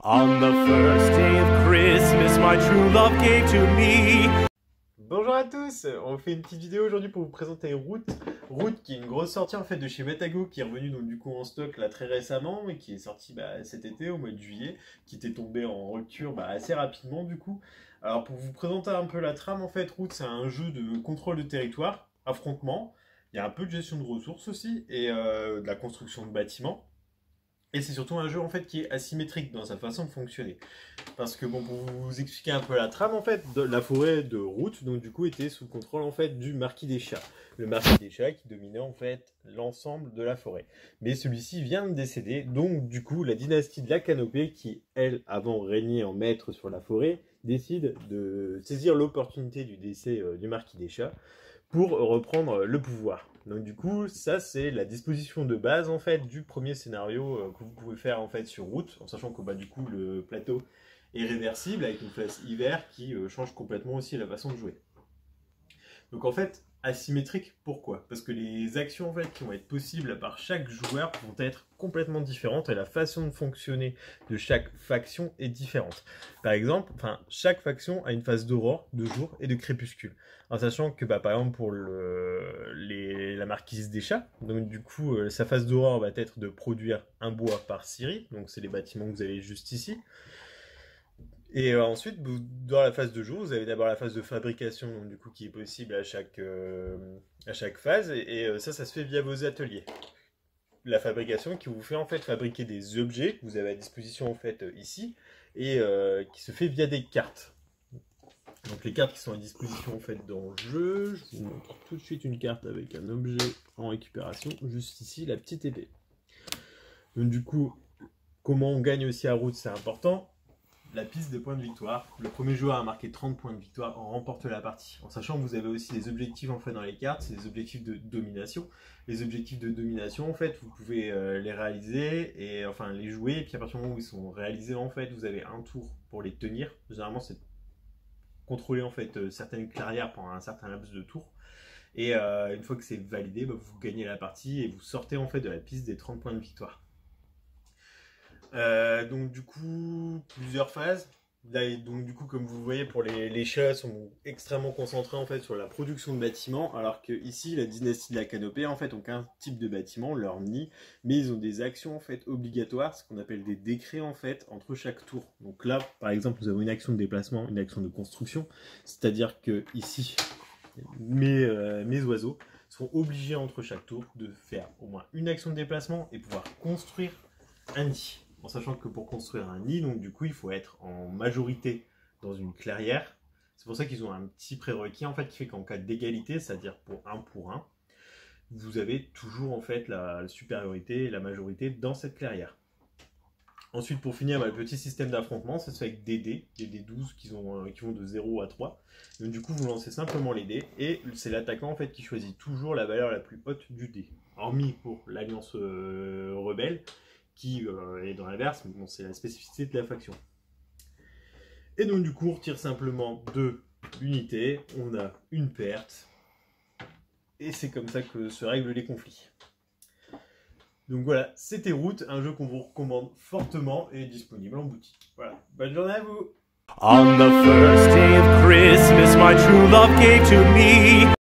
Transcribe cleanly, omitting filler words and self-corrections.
On the first day of Christmas, my true love gave to me. Bonjour à tous, on fait une petite vidéo aujourd'hui pour vous présenter Root. Root qui est une grosse sortie en fait de chez Metago, qui est revenu donc du coup en stock là très récemment et qui est sorti cet été au mois de juillet, qui était tombé en rupture assez rapidement du coup. Alors pour vous présenter un peu la trame en fait, Root c'est un jeu de contrôle de territoire, affrontement, il y a un peu de gestion de ressources aussi et de la construction de bâtiments. Et c'est surtout un jeu en fait qui est asymétrique dans sa façon de fonctionner. Parce que bon, pour vous expliquer un peu la trame en fait, la forêt de Root, donc du coup était sous le contrôle en fait du Marquis des Chats. Le Marquis des Chats qui dominait en fait l'ensemble de la forêt. Mais celui-ci vient de décéder, donc du coup la dynastie de la Canopée, qui elle avant régnait en maître sur la forêt, décide de saisir l'opportunité du décès du Marquis des Chats pour reprendre le pouvoir. Donc du coup, ça c'est la disposition de base en fait du premier scénario que vous pouvez faire en fait sur Root, en sachant que du coup le plateau est réversible avec une phase hiver qui change complètement aussi la façon de jouer. Donc en fait, asymétrique, pourquoi? Parce que les actions en fait qui vont être possibles par chaque joueur vont être complètement différentes et la façon de fonctionner de chaque faction est différente. Par exemple, chaque faction a une phase d'aurore, de jour et de crépuscule. En sachant que par exemple pour la marquise des chats, donc du coup sa phase d'aurore va être de produire un bois par scierie, donc c'est les bâtiments que vous avez juste ici. Et ensuite, dans la phase de jour, vous avez d'abord la phase de fabrication, donc, du coup, qui est possible à chaque phase, et ça se fait via vos ateliers. La fabrication qui vous fait en fait fabriquer des objets que vous avez à disposition en fait ici, et qui se fait via des cartes. Donc les cartes qui sont à disposition en fait dans le jeu, je vous montre tout de suite une carte avec un objet en récupération, juste ici, la petite épée. Donc du coup, comment on gagne aussi à Root, c'est important. La piste de points de victoire. Le premier joueur a marqué 30 points de victoire, remporte la partie. En sachant que vous avez aussi des objectifs en fait dans les cartes, c'est des objectifs de domination. Les objectifs de domination, en fait, vous pouvez les réaliser et enfin les jouer. Et puis à partir du moment où ils sont réalisés, en fait, vous avez un tour pour les tenir. Généralement, c'est contrôler en fait certaines clairières pendant un certain laps de tour. Et une fois que c'est validé, vous gagnez la partie et vous sortez en fait de la piste des 30 points de victoire. Donc du coup, plusieurs phases. Là, donc du coup, comme vous voyez, pour les chats sont extrêmement concentrés en fait sur la production de bâtiments, alors que ici, la dynastie de la Canopée en fait ont qu'un type de bâtiment, leur nid, mais ils ont des actions en fait obligatoires, ce qu'on appelle des décrets en fait entre chaque tour. Donc là, par exemple, nous avons une action de déplacement, une action de construction, c'est-à-dire que ici, mes oiseaux sont obligés entre chaque tour de faire au moins une action de déplacement et pouvoir construire un nid. En sachant que pour construire un nid, donc du coup, il faut être en majorité dans une clairière. C'est pour ça qu'ils ont un petit prérequis en fait qui fait qu'en cas d'égalité, c'est-à-dire pour 1, vous avez toujours en fait la supériorité et la majorité dans cette clairière. Ensuite, pour finir, le petit système d'affrontement, ça se fait avec des dés 12 qui vont de 0 à 3. Donc du coup, vous lancez simplement les dés et c'est l'attaquant en fait qui choisit toujours la valeur la plus haute du dé. Hormis pour l'alliance rebelle, qui est dans l'inverse, mais bon, c'est la spécificité de la faction. Et donc du coup, on retire simplement 2 unités, on a une perte, et c'est comme ça que se règlent les conflits. Donc voilà, c'était Root, un jeu qu'on vous recommande fortement et disponible en boutique. Voilà, bonne journée à vous. On the first day of Christmas, my true love gave to me.